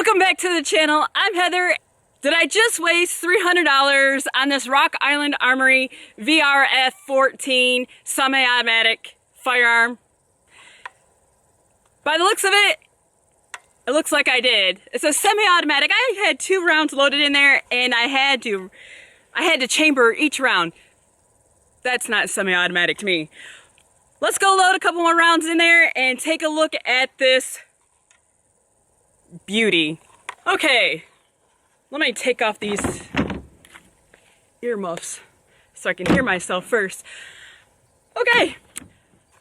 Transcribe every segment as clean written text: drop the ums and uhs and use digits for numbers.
Welcome back to the channel. I'm Heather. Did I just waste $300 on this Rock Island Armory VRF14 semi-automatic firearm? By the looks of it, it looks like I did. It's a semi-automatic. I had 2 rounds loaded in there and I had to chamber each round. That's not semi-automatic to me. Let's go load a couple more rounds in there and take a look at this beauty. Okay, let me take off these earmuffs so I can hear myself first. Okay,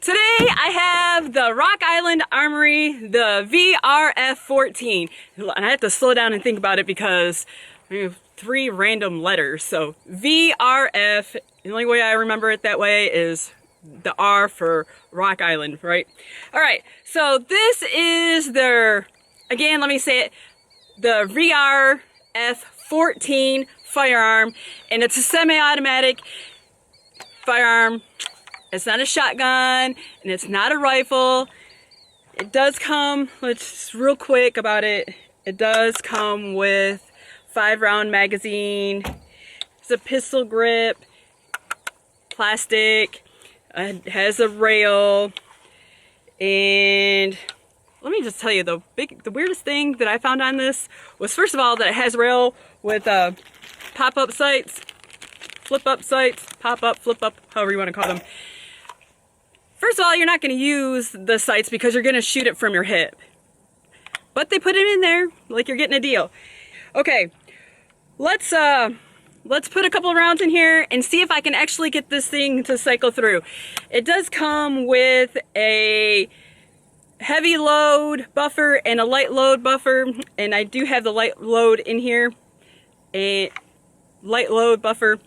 today I have the Rock Island Armory, the VRF14. And I have to slow down and think about it because I have 3 random letters. So VRF, the only way I remember it that way is the R for Rock Island, right? All right, so this is their, again, let me say it, the VRF14 firearm, and it's a semi-automatic firearm. It's not a shotgun, and it's not a rifle. It does come, let's real quick about it, it does come with 5-round magazine. It's a pistol grip, plastic. It has a rail, and let me just tell you, the weirdest thing that I found on this was, first of all, that it has rail with pop-up sights, flip-up sights, pop-up, flip-up, however you want to call them. First of all, you're not going to use the sights because you're going to shoot it from your hip. But they put it in there like you're getting a deal. Okay, let's put a couple of rounds in here and see if I can actually get this thing to cycle through. It does come with a heavy load buffer and a light load buffer, and I do have the light load in here. A light load buffer,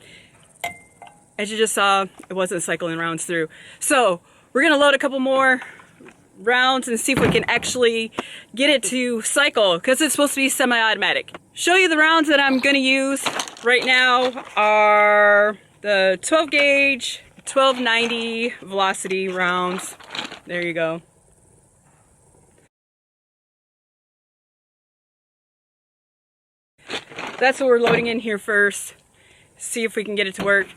as you just saw, it wasn't cycling rounds through. So we're gonna load a couple more rounds and see if we can actually get it to cycle, because it's supposed to be semi-automatic. Show you the rounds that I'm gonna use right now are the 12 gauge 1290 velocity rounds. There you go. That's what we're loading in here first. See if we can get it to work.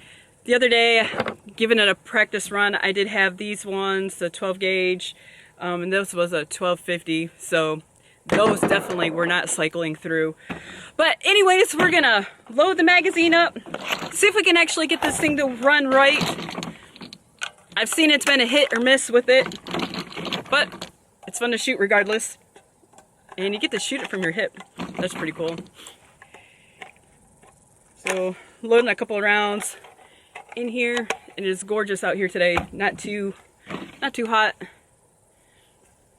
The other day, giving it a practice run, I did have these ones, the 12 gauge, and this was a 1250, so those definitely were not cycling through. But anyways, we're gonna load the magazine up, see if we can actually get this thing to run right. I've seen it's been a hit or miss with it, but it's fun to shoot regardless. And you get to shoot it from your hip. That's pretty cool. So, loading a couple of rounds in here. It is gorgeous out here today. Not too hot.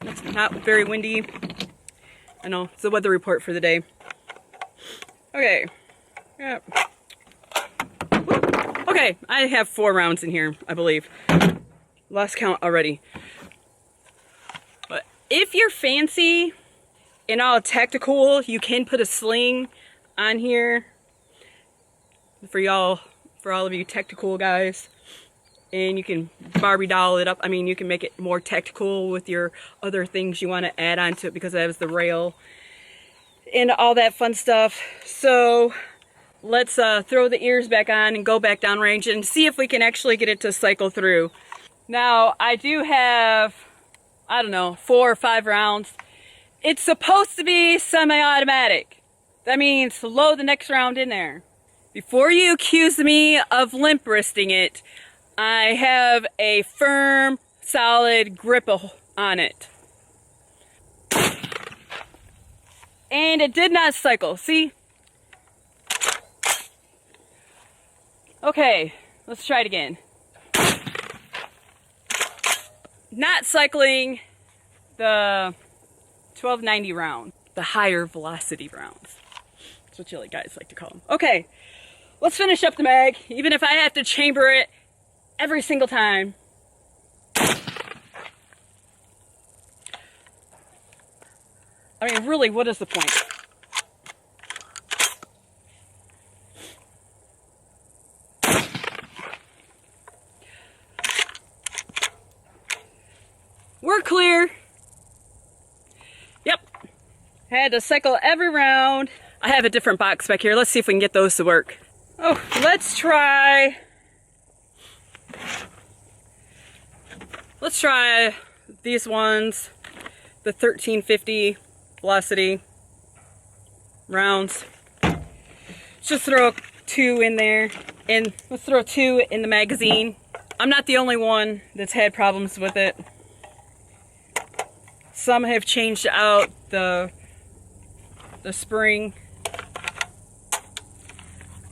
It's not very windy. I know, it's the weather report for the day. Okay. Yeah. Okay, I have 4 rounds in here, I believe. Lost count already. But if you're fancy and all tactical, you can put a sling on here. For all of you tactical guys, and you can Barbie doll it up. I mean, you can make it more tactical with your other things you want to add on to it, because that has the rail and all that fun stuff. So let's throw the ears back on and go back downrange and see if we can actually get it to cycle through. Now, I do have, I don't know, 4 or 5 rounds. It's supposed to be semi-automatic. That means load the next round in there. Before you accuse me of limp wristing it, I have a firm, solid grip on it. And it did not cycle, see? Okay, let's try it again. Not cycling the 1290 round, the higher velocity rounds. That's what you guys like to call them. Okay. Let's finish up the mag, even if I have to chamber it every single time. I mean, really, what is the point? We're clear. Had to cycle every round. I have a different box back here. Let's see if we can get those to work. Oh, let's try these ones, the 1350 velocity rounds. Just throw 2 in there, and let's throw 2 in the magazine. I'm not the only one that's had problems with it. Some have changed out the spring.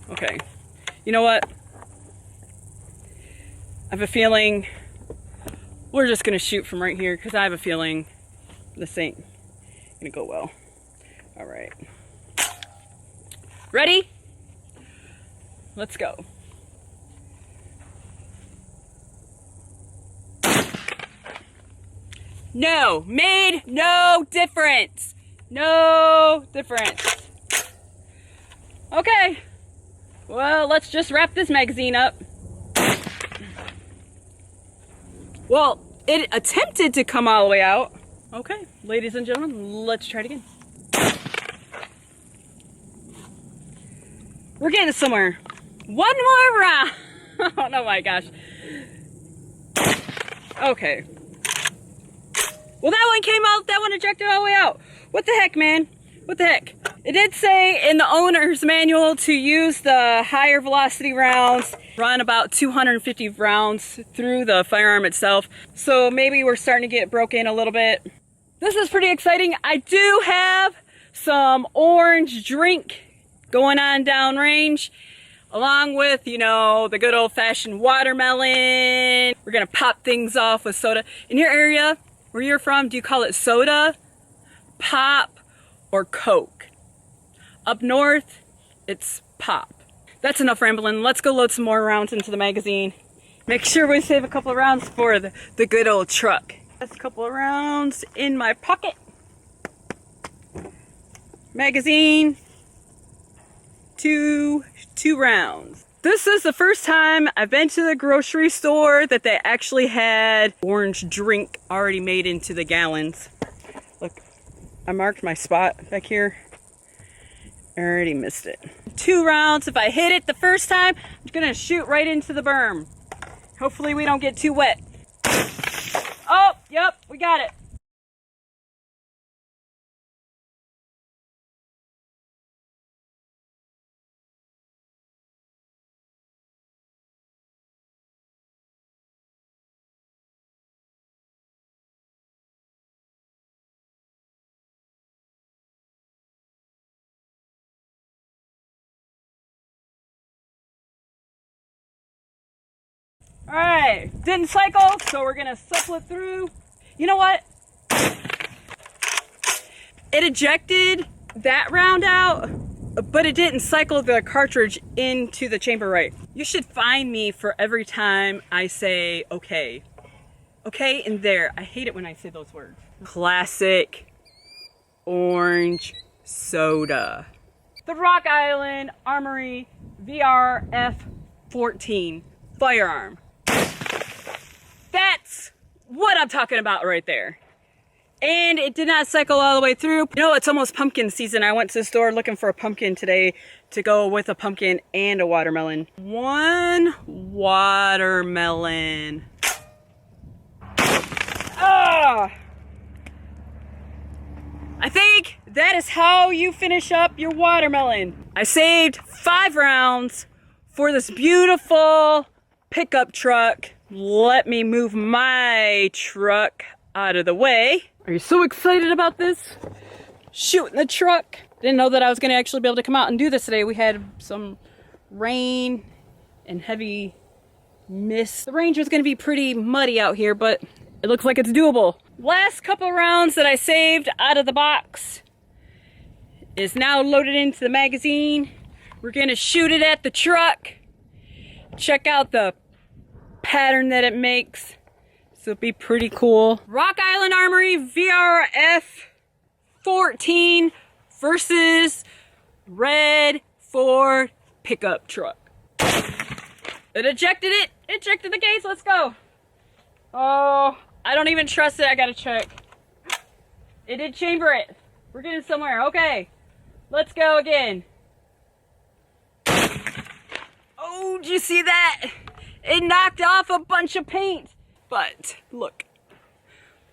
Okay, you know what? I have a feeling we're just gonna shoot from right here because I have a feeling this ain't gonna go well. All right, ready? Let's go. No, made no difference. No difference. Okay, well, let's just wrap this magazine up. Well, it attempted to come all the way out. Okay, ladies and gentlemen, let's try it again. We're getting somewhere. One more round. Oh my gosh. Okay. Well, that one came out, that one ejected all the way out. What the heck, man? What the heck? It did say in the owner's manual to use the higher velocity rounds, run about 250 rounds through the firearm itself. So maybe we're starting to get broken a little bit. This is pretty exciting. I do have some orange drink going on downrange, along with, you know, the good old-fashioned watermelon. We're gonna pop things off with soda. In your area, where you're from, do you call it soda, pop, or Coke? Up north, it's pop. That's enough rambling. Let's go load some more rounds into the magazine. Make sure we save a couple of rounds for the good old truck. That's a couple of rounds in my pocket. Magazine, two rounds. This is the first time I've been to the grocery store that they actually had orange drink already made into the gallons. Look, I marked my spot back here. I already missed it. 2 rounds. If I hit it the first time, I'm gonna shoot right into the berm. Hopefully we don't get too wet. Oh, yep, we got it. All right, didn't cycle, so we're gonna cycle it through. You know what? It ejected that round out, but it didn't cycle the cartridge into the chamber right. You should find me for every time I say okay. Okay in there. I hate it when I say those words. Classic orange soda. The Rock Island Armory VRF14 firearm. That's what I'm talking about right there. And it did not cycle all the way through. You know, it's almost pumpkin season. I went to the store looking for a pumpkin today to go with a pumpkin and a watermelon. 1 watermelon. Ah! I think that is how you finish up your watermelon. I saved 5 rounds for this beautiful pickup truck. Let me move my truck out of the way. Are you so excited about this? Shooting the truck. Didn't know that I was gonna actually be able to come out and do this today. We had some rain and heavy mist. The range was gonna be pretty muddy out here, but it looks like it's doable. Last couple rounds that I saved out of the box is now loaded into the magazine. We're gonna shoot it at the truck. Check out the pattern that it makes. So it'll be pretty cool. Rock Island Armory VRF14 versus red Ford pickup truck. It ejected it. Ejected the case. Let's go. Oh, I don't even trust it. I gotta check. It did chamber it. We're getting somewhere. Okay, let's go again. Oh, did you see that? It knocked off a bunch of paint. But look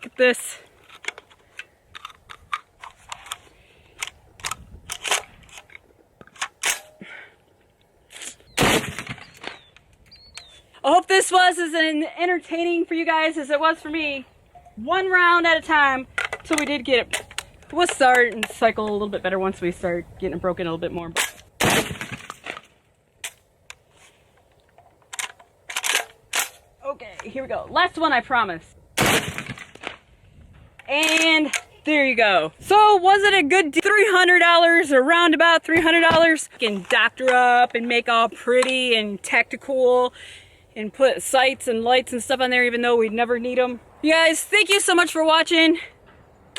at this. I hope this was as entertaining for you guys as it was for me. One round at a time till we did get it. We'll start and cycle a little bit better once we start getting it broken a little bit more. Okay, here we go. Last one, I promise. And there you go. So was it a good deal? $300, around about $300. You can doctor up and make all pretty and tactical and put sights and lights and stuff on there even though we'd never need them. You guys, thank you so much for watching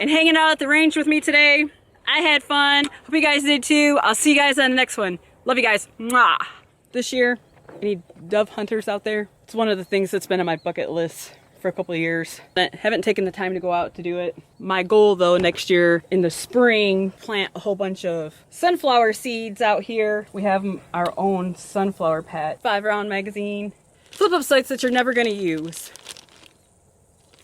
and hanging out at the range with me today. I had fun. Hope you guys did too. I'll see you guys on the next one. Love you guys. Mwah. This year, any dove hunters out there? It's one of the things that's been on my bucket list for a couple of years. I haven't taken the time to go out to do it. My goal though, next year in the spring, plant a whole bunch of sunflower seeds out here. We have our own sunflower patch. 5-round magazine. Flip up sights that you're never going to use.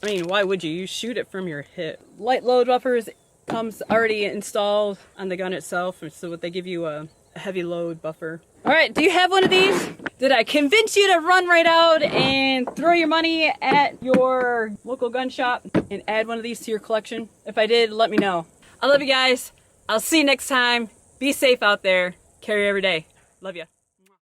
I mean, why would you? You shoot it from your hip. Light load buffers comes already installed on the gun itself, so they give you a heavy load buffer. All right, do you have one of these? Did I convince you to run right out and throw your money at your local gun shop and add one of these to your collection? If I did, let me know. I love you guys. I'll see you next time. Be safe out there. Carry every day. Love ya.